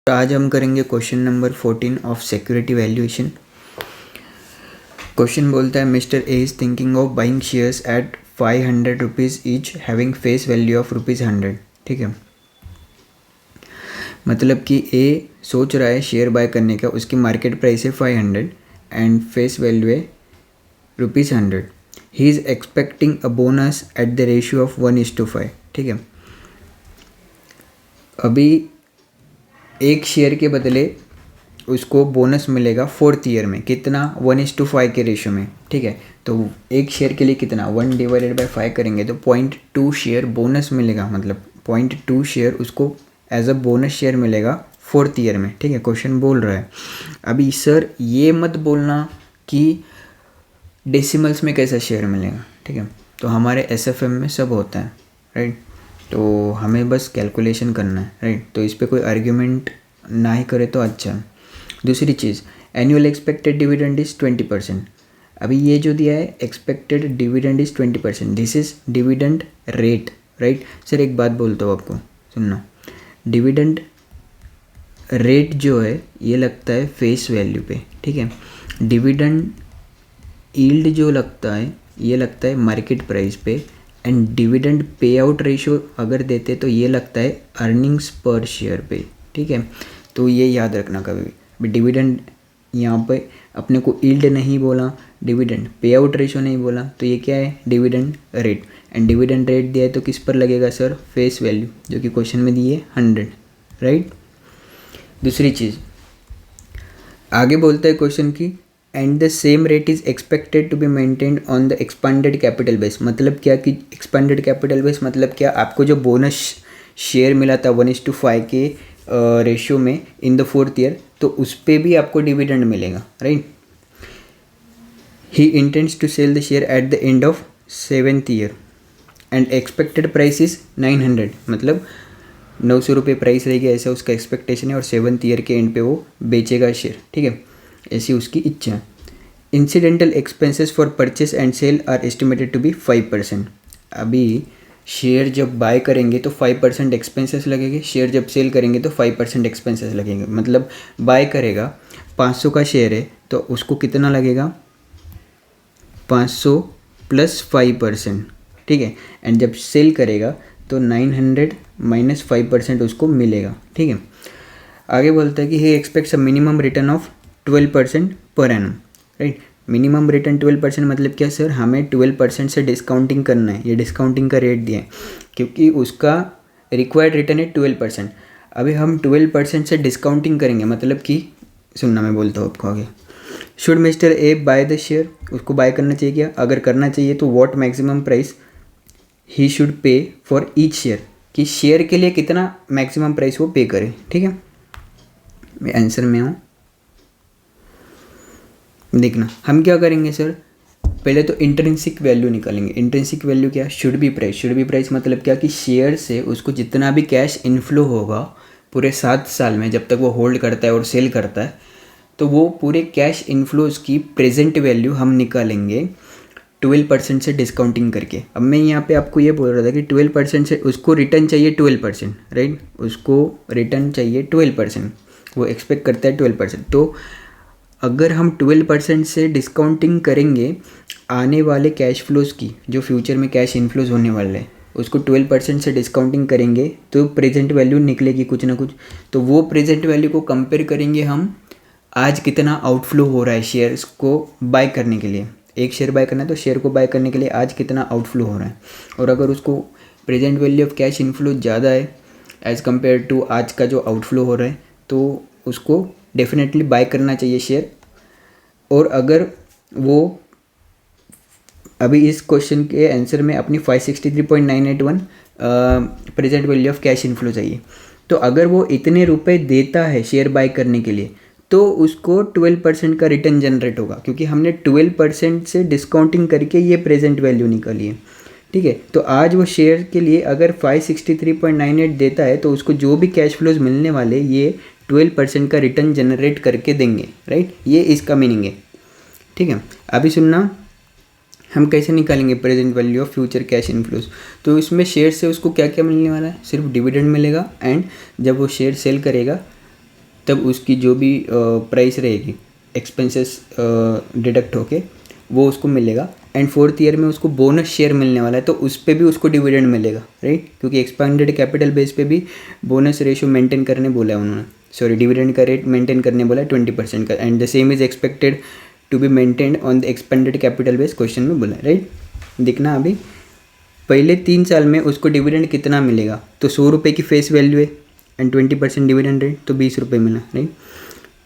तो आज हम करेंगे question number 14 of security valuation. Question बोलता है mister A is thinking of buying shares at 500 rupees each having face value of ₹100। ठीक है, मतलब कि ए सोच रहा है शेयर बाय करने का, उसकी मार्केट प्राइस है 500 एंड फेस वैल्यू है ₹100। He is expecting a bonus at the ratio of 1:5। ठीक है, अभी एक शेयर के बदले उसको बोनस मिलेगा 4th ईयर में, कितना 1:5 के रेशो में। ठीक है, तो एक शेयर के लिए कितना 1/5 करेंगे तो 0.2 शेयर बोनस मिलेगा, मतलब 0.2 शेयर उसको एज अ बोनस शेयर मिलेगा 4th ईयर में। ठीक है, क्वेश्चन बोल रहा है अभी सर ये मत बोलना कि डेसिमल्स में कैसा शेयर मिलेगा। ठीक है, तो हमारे SFM में सब होता है, राइट। तो हमें बस कैलकुलेशन करना है, राइट। तो इस पर कोई आर्ग्यूमेंट ना ही करे तो अच्छा। दूसरी चीज़, एनुअल एक्सपेक्टेड डिविडेंड इज़ 20%। अभी ये जो दिया है expected dividend is 20%, this is dividend rate, right. Sir एक बात बोलता हूँ आपको, सुनना। डिविडेंड रेट जो है ये लगता है फेस वैल्यू पे। ठीक है, डिविडेंड यील्ड जो लगता है ये लगता है मार्केट प्राइस पे, and dividend pay out ratio अगर देते तो ये लगता है अर्निंग्स पर शेयर पे। ठीक है, तो ये याद रखना कभी भी। डिविडेंड यहाँ पे अपने को यील्ड नहीं बोला, डिविडेंड पे आउट रेशो नहीं बोला, तो ये क्या है dividend rate. And dividend rate दिया है तो किस पर लगेगा सर, फेस वैल्यू, जो कि क्वेश्चन में दी है 100, राइट। दूसरी चीज़ आगे बोलता है क्वेश्चन की and the same rate is expected to be maintained on the expanded capital base. मतलब क्या कि एक्सपांडेड कैपिटल बेस मतलब क्या, आपको जो बोनस शेयर मिला था 1:5 के रेशियो में इन द 4th ईयर, तो उस पर भी आपको डिविडेंड मिलेगा, right. He intends to sell the share at the end of 7th year and expected price is 900, मतलब 900 रुपये प्राइस रहेगी, ऐसा उसका एक्सपेक्टेशन है, और 7th ईयर के एंड पे वो बेचेगा शेयर। ठीक है, ऐसी उसकी इच्छा है। Incidental expenses for purchase and sale are estimated to be 5%। अभी शेयर जब बाय करेंगे तो 5% एक्सपेंसेस लगेंगे, शेयर जब सेल करेंगे तो 5% एक्सपेंसेस लगेंगे। मतलब बाय करेगा 500 का शेयर है तो उसको कितना लगेगा 500 + 5%। ठीक है, एंड जब सेल करेगा तो 900 - 5% उसको मिलेगा। ठीक है, आगे बोलता है कि he expects a minimum return of 12% per annum, right. Minimum return 12% मतलब क्या सर, हमें 12% से डिस्काउंटिंग करना है, ये डिस्काउंटिंग का रेट दिया है क्योंकि उसका रिक्वायर्ड रिटर्न है 12%। अभी हम 12% से डिस्काउंटिंग करेंगे, मतलब कि सुनना मैं बोलता हूँ आपको आगे। Should mister A by the share, उसको बाय करना चाहिए क्या, अगर करना चाहिए तो what maximum price he should pay for each share, कि शेयर के लिए कितना मैक्सिमम प्राइस वो पे करे। ठीक है, मैं आंसर में हूँ, देखना हम क्या करेंगे सर, पहले तो इंट्रिंसिक वैल्यू निकालेंगे। इंट्रिंसिक वैल्यू क्या, should be price. Should be price मतलब क्या कि शेयर से उसको जितना भी कैश इनफ्लो होगा पूरे 7 साल में, जब तक वो होल्ड करता है और सेल करता है, तो वो पूरे कैश इनफ्लोज की प्रेजेंट वैल्यू हम निकालेंगे 12% से डिस्काउंटिंग करके। अब मैं यहाँ पे आपको ये बोल रहा था कि 12% से उसको रिटर्न चाहिए 12%, राइट। उसको रिटर्न चाहिए 12%, वो एक्सपेक्ट करता है 12%। तो अगर हम 12% से डिस्काउंटिंग करेंगे आने वाले कैश फ्लोज की, जो फ्यूचर में कैश इनफ्लोज होने वाले हैं, उसको 12% से डिस्काउंटिंग करेंगे तो प्रेजेंट वैल्यू निकलेगी कुछ ना कुछ। तो वो प्रेजेंट वैल्यू को कंपेयर करेंगे हम आज कितना आउटफ्लो हो रहा है शेयर्स को बाय करने के लिए। एक शेयर बाय करना है तो शेयर को बाय करने के लिए आज कितना आउटफ्लो हो रहा है, और अगर उसको present value of cash inflow ज़्यादा है एज़ कम्पेयर टू आज का जो आउटफ्लो हो रहा है, तो उसको डेफिनेटली बाय करना चाहिए शेयर। और अगर वो अभी इस क्वेश्चन के आंसर में अपनी 563.981 present value of cash inflow चाहिए, तो अगर वो इतने रुपए देता है शेयर बाय करने के लिए तो उसको 12% का रिटर्न जनरेट होगा, क्योंकि हमने 12% से डिस्काउंटिंग करके ये प्रेजेंट वैल्यू निकाली है। ठीक है, तो आज वो शेयर के लिए अगर 563.98 देता है तो उसको जो भी कैश फ्लोज मिलने वाले ये 12% का रिटर्न जनरेट करके देंगे, राइट। ये इसका मीनिंग है। ठीक है, अभी सुनना हम कैसे निकालेंगे present value of future cash inflows. तो इसमें शेयर से उसको क्या क्या मिलने वाला है, सिर्फ डिविडेंड मिलेगा, एंड जब वो शेयर सेल करेगा तब उसकी जो भी प्राइस रहेगी एक्सपेंसेस डिडक्ट होके वो उसको मिलेगा। एंड 4th ईयर में उसको बोनस शेयर मिलने वाला है, तो उस पर भी उसको डिविडेंड मिलेगा, राइट, क्योंकि एक्सपेंडेड कैपिटल बेस पे भी बोनस रेशियो मेंटेन करने बोला है उन्होंने, सॉरी डिविडेंड का रेट मेंटेन करने बोला है 20% का। And the same is expected to be maintained on the expended capital base, question में बोला है, राइट। देखना अभी पहले 3 साल में उसको डिविडेंड कितना मिलेगा, तो 100 रुपये की फेस वैल्यू है एंड 20% डिविडेंड रेट, तो 20 रुपये मिला, राइट।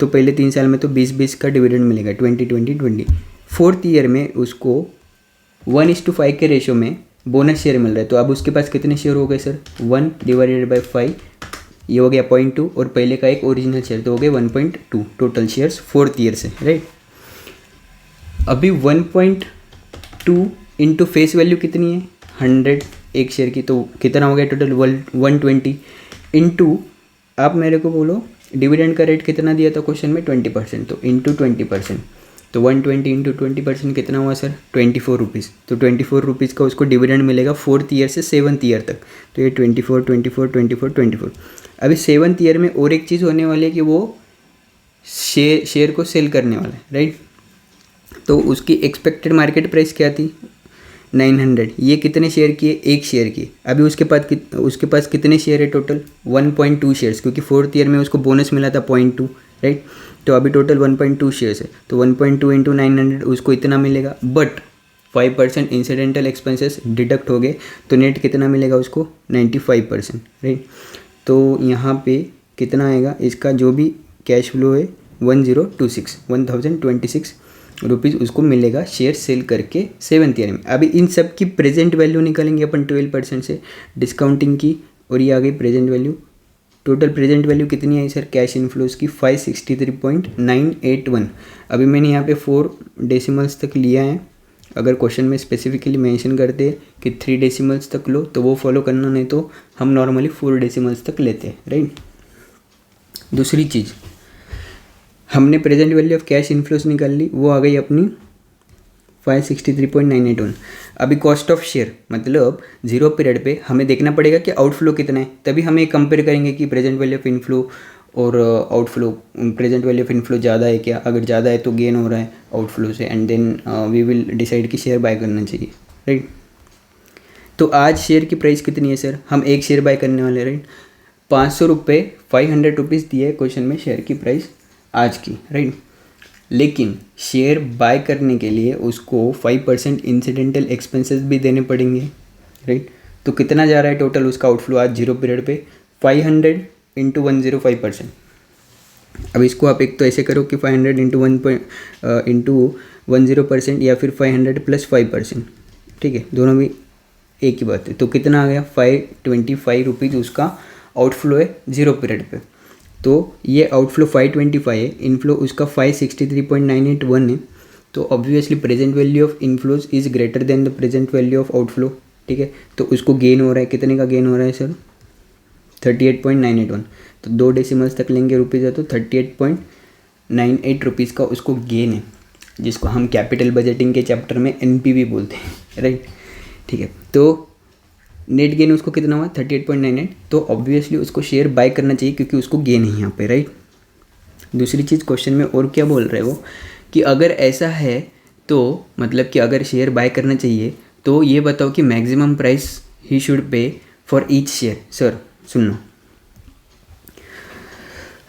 तो पहले 3 साल में तो 20-20 का डिविडेंड मिलेगा, 20-20-20। 4th ईयर में उसको 1:5 के रेशो में बोनस शेयर मिल रहा है, तो अब उसके पास कितने शेयर हो गए सर, 1/5, ये हो गया 0.2, और पहले का एक ओरिजिनल शेयर तो हो गए 1.2 टोटल शेयर्स 4th ईयर से, राइट। अभी 1.2 इंटू फेस वैल्यू कितनी है 100 एक शेयर की, तो कितना हो गया टोटल 120 इंटू, आप मेरे को बोलो डिविडेंड का रेट कितना दिया था क्वेश्चन में 20%, तो इंटू 20%, तो 120 इंटू 20% कितना हुआ सर 24 रुपीज़। तो 24 रुपीज़ का उसको डिविडेंड मिलेगा 4th ईयर से 7th ईयर तक, तो ये 24। अभी 7th ईयर में और एक चीज़ होने वाली है कि वो शेयर को सेल करने वाला है, राइट। तो उसकी एक्सपेक्टेड मार्केट प्राइस क्या थी 900, ये कितने शेयर की है, एक शेयर की। अभी उसके पास कितने शेयर है टोटल 1.2 शेयर्स, क्योंकि 4th ईयर में उसको बोनस मिला था 0.2, राइट। तो अभी टोटल 1.2 शेयर्स है, तो 1.2 इंटू 900 उसको इतना मिलेगा, बट 5% इंसिडेंटल एक्सपेंसेस डिडक्ट हो गए, तो नेट कितना मिलेगा उसको 95%, राइट। तो यहाँ पे कितना आएगा, इसका जो भी कैश फ्लो है 1026 रुपीज़ उसको मिलेगा शेयर सेल करके 7th ईयर में। अभी इन सब की प्रेजेंट वैल्यू निकालेंगे अपन 12% से डिस्काउंटिंग की, और ये आ गई present value. Total present value कितनी आई सर कैश इनफ्लोज की 563.981। अभी मैंने यहाँ पे 4 डेसिमल्स तक लिया है, अगर क्वेश्चन में स्पेसिफिकली मेंशन करते कि 3 डेसिमल्स तक लो तो वो फॉलो करना, नहीं तो हम नॉर्मली 4 डेसिमल्स तक लेते हैं, राइट। दूसरी चीज़, हमने present value of cash inflows निकाल ली, वो आ गई अपनी 563.981। अभी कॉस्ट ऑफ शेयर मतलब 0 पीरियड पे हमें देखना पड़ेगा कि आउटफ्लो कितना है, तभी हम ये कंपेयर करेंगे कि प्रेजेंट वैल्यू ऑफ इनफ्लो और outflow, present value of inflow ज़्यादा है क्या, अगर ज़्यादा है तो गेन हो रहा है आउटफ्लो से, and then we will decide कि शेयर बाय करना चाहिए, राइट। तो आज शेयर की प्राइस कितनी है सर, हम एक शेयर बाय करने वाले, राइट। 500 रुपये 500 रुपीज़ दिए है क्वेश्चन में शेयर की प्राइस आज की, राइट। लेकिन शेयर बाय करने के लिए उसको 5% इंसिडेंटल एक्सपेंसेस भी देने पड़ेंगे, राइट। तो कितना जा रहा है टोटल उसका आउटफ्लो आज 0 पीरियड पे 500 इंटू 105%। अब इसको आप एक तो ऐसे करो कि 500 इंटू 10% या फिर 500 प्लस 5%, ठीक है, दोनों भी एक ही बात है। तो कितना आ गया 525 रुपीज़ उसका आउटफ्लो है 0 पीरियड पे। तो ये आउटफ्लो 525 है, इनफ्लो उसका 563.981 है, तो obviously present value of inflows is greater than the present value of outflow, ठीक है। तो उसको गेन हो रहा है, कितने का गेन हो रहा है सर 38.981। तो 2 डेसिमल्स तक लेंगे रुपीज़ है तो 38.98 रुपीज़ का उसको गेन है, जिसको हम कैपिटल बजटिंग के चैप्टर में NPV बोलते हैं, राइट, ठीक है। तो नेट गेन उसको कितना हुआ 38.98, तो ऑब्वियसली उसको शेयर बाय करना चाहिए क्योंकि उसको गेन है यहाँ पे, राइट। दूसरी चीज़ क्वेश्चन में और क्या बोल रहे हो कि अगर ऐसा है तो मतलब कि अगर शेयर बाय करना चाहिए तो ये बताओ कि maximum price he should pay for each share. Sir सुनो,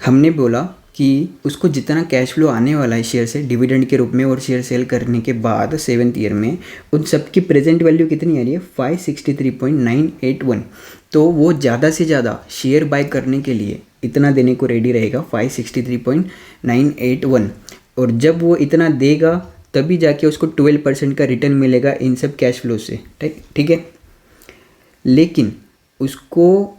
हमने बोला कि उसको जितना कैश फ्लो आने वाला है शेयर से डिविडेंड के रूप में और शेयर सेल करने के बाद 7th ईयर में, उन सब की प्रेजेंट वैल्यू कितनी आ रही है 563.981। तो वो ज़्यादा से ज़्यादा शेयर बाय करने के लिए इतना देने को रेडी रहेगा 563.981, और जब वो इतना देगा तभी जाके उसको 12% का रिटर्न मिलेगा इन सब कैश फ्लो से, ठीक है। लेकिन उसको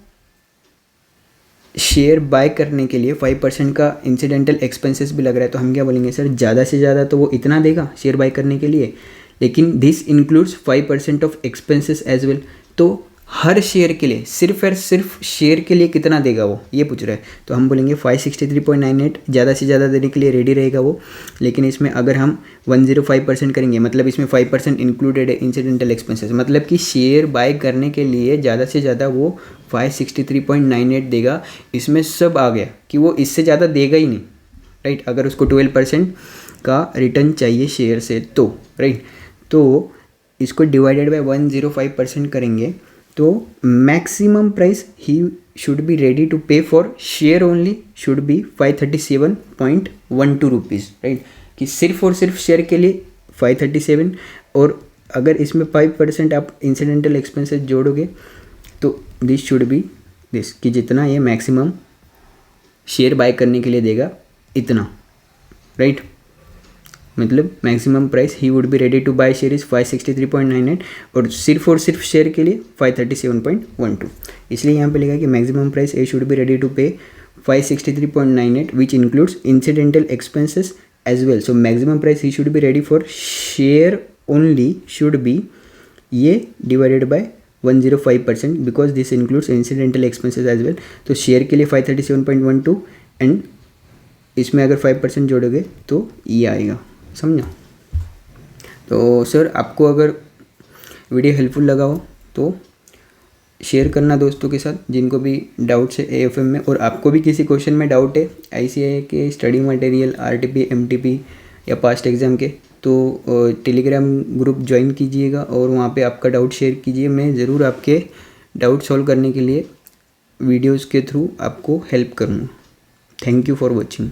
शेयर बाय करने के लिए 5% का इंसिडेंटल एक्सपेंसेस भी लग रहा है, तो हम क्या बोलेंगे सर ज़्यादा से ज़्यादा तो वो इतना देगा शेयर बाय करने के लिए, लेकिन this includes 5% of expenses as well. तो हर शेयर के लिए सिर्फ और सिर्फ शेयर के लिए कितना देगा वो, ये पूछ रहा है। तो हम बोलेंगे 563.98 ज़्यादा से ज़्यादा देने के लिए रेडी रहेगा वो। लेकिन इसमें अगर हम 105% करेंगे, मतलब इसमें 5% इंक्लूडेड है इंसिडेंटल एक्सपेंसेस, मतलब कि शेयर बाय करने के लिए ज़्यादा से ज़्यादा वो 563.98 देगा। इसमें सब आ गया कि वो इससे ज़्यादा देगा ही नहीं, राइट। अगर उसको 12% का रिटर्न चाहिए शेयर से तो, राइट। तो इसको डिवाइडेड बाय 105% करेंगे तो maximum price he should be ready to pay for share only should be 537.12 rupees, right. कि सिर्फ और सिर्फ शेयर के लिए 537, और अगर इसमें 5% आप इंसिडेंटल एक्सपेंसेस जोड़ोगे तो दिस शुड बी दिस, कि जितना ये मैक्सिमम शेयर बाय करने के लिए देगा इतना, राइट। मतलब maximum price he would be ready to buy share is 563.98 और सिर्फ शेयर के लिए 537.12। इसलिए यहाँ पे लिखा कि maximum price a should be ready to pay 563.98 which includes incidental expenses as well. So maximum price he should be ready for share only should be ये divided by 105% because this includes incidental expenses as well. तो share के लिए 537.12 and इसमें अगर 5% जोड़ोगे तो ये आएगा, समझा। तो सर आपको अगर वीडियो हेल्पफुल लगा हो तो शेयर करना दोस्तों के साथ जिनको भी डाउट्स है एएफएम में, और आपको भी किसी क्वेश्चन में डाउट है आईसीएआई के स्टडी मटेरियल, आरटीपी, एमटीपी या पास्ट एग्ज़ाम के, तो टेलीग्राम ग्रुप ज्वाइन कीजिएगा और वहाँ पे आपका डाउट शेयर कीजिए। मैं ज़रूर आपके डाउट सॉल्व करने के लिए वीडियोज़ के थ्रू आपको हेल्प करूँगा। Thank you for watching.